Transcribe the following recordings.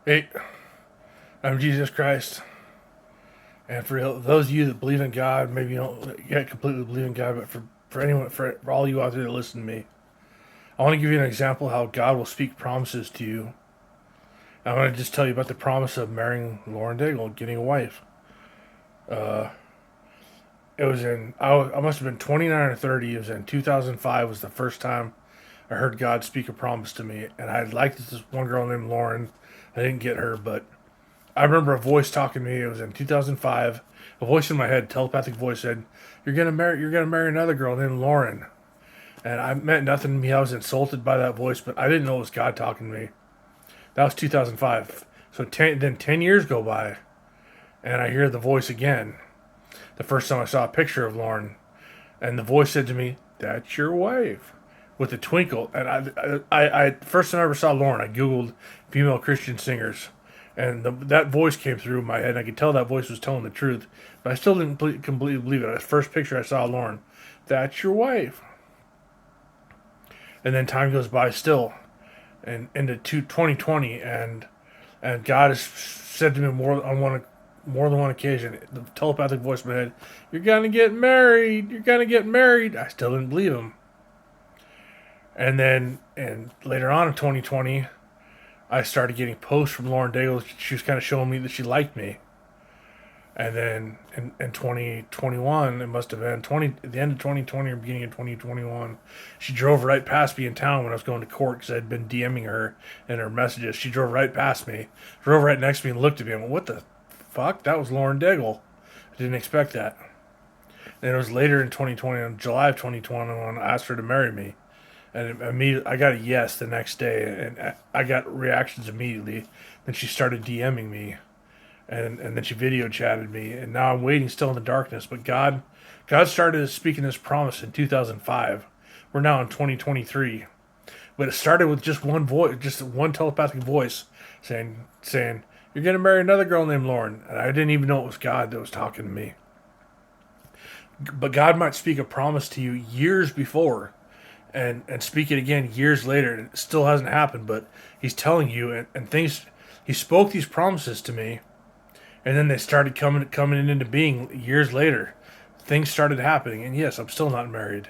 Hey, I'm Jesus Christ. And for those of you that believe in God, maybe you don't yet completely believe in God, but for anyone, for all you out there that listen to me, I want to give you an example of how God will speak promises to you. I want to just tell you about the promise of marrying Lauren Daigle, getting a wife. Uh, it was in, I must have been 29 or 30. It was in 2005 was the first time I heard God speak a promise to me. And I liked this one girl named Lauren. I didn't get her, but I remember a voice talking to me. It was in 2005. A voice in my head, telepathic voice, said, You're gonna marry another girl named Lauren." And I meant nothing to me. I was insulted by that voice, but I didn't know it was God talking to me. That was 2005. So then 10 years go by, and I hear the voice again. The first time I saw a picture of Lauren, and the voice said to me, "That's your wife," with a twinkle. And I first time I ever saw Lauren, I googled female Christian singers, and that voice came through my head. And I could tell that voice was telling the truth, but I still didn't completely believe it. The first picture I saw of Lauren, "That's your wife." And then time goes by still, and into 2020, and God has said to me more than one occasion, the telepathic voice in my head, "You're gonna get married. You're gonna get married." I still didn't believe him. And later on in 2020, I started getting posts from Lauren Daigle. She was kind of showing me that she liked me. And then in 2021, it must have been at the end of 2020 or beginning of 2021, she drove right past me in town when I was going to court because I'd been DMing her in her messages. She drove right past me, drove right next to me, and looked at me. I went, "What the fuck? That was Lauren Daigle." I didn't expect that. And it was later in 2020, in July of 2020, when I asked her to marry me. And immediately, I got a yes the next day, and I got reactions immediately. Then she started DMing me, and then she video chatted me, and now I'm waiting still in the darkness. But God started speaking this promise in 2005. We're now in 2023, but it started with just one voice, just one telepathic voice saying "You're gonna marry another girl named Lauren," and I didn't even know it was God that was talking to me. But God might speak a promise to you years before, and speak it again years later, and it still hasn't happened. But He's telling you, and things. He spoke these promises to me, and then they started coming into being years later. Things started happening, and yes, I'm still not married,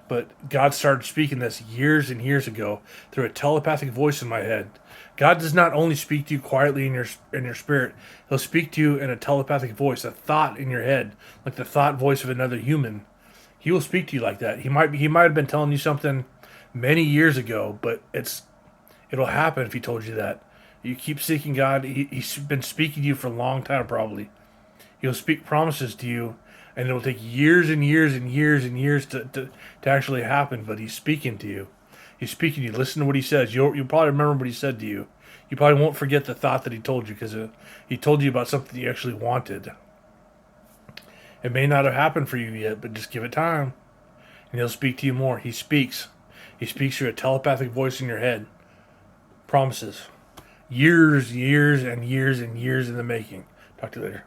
but God started speaking this years and years ago through a telepathic voice in my head. God does not only speak to you quietly in your spirit; He'll speak to you in a telepathic voice, a thought in your head, like the thought voice of another human. He will speak to you like that. He might have been telling you something many years ago, but it'll happen if he told you that. You keep seeking God. He's been speaking to you for a long time, probably. He'll speak promises to you, and it'll take years and years and years and years to actually happen, but He's speaking to you. He's speaking to you. Listen to what He says. You'll probably remember what He said to you. You probably won't forget the thought that He told you because He told you about something you actually wanted. It may not have happened for you yet, but just give it time, and He'll speak to you more. He speaks. He speaks through a telepathic voice in your head. Promises. Years and years and years in the making. Talk to you later.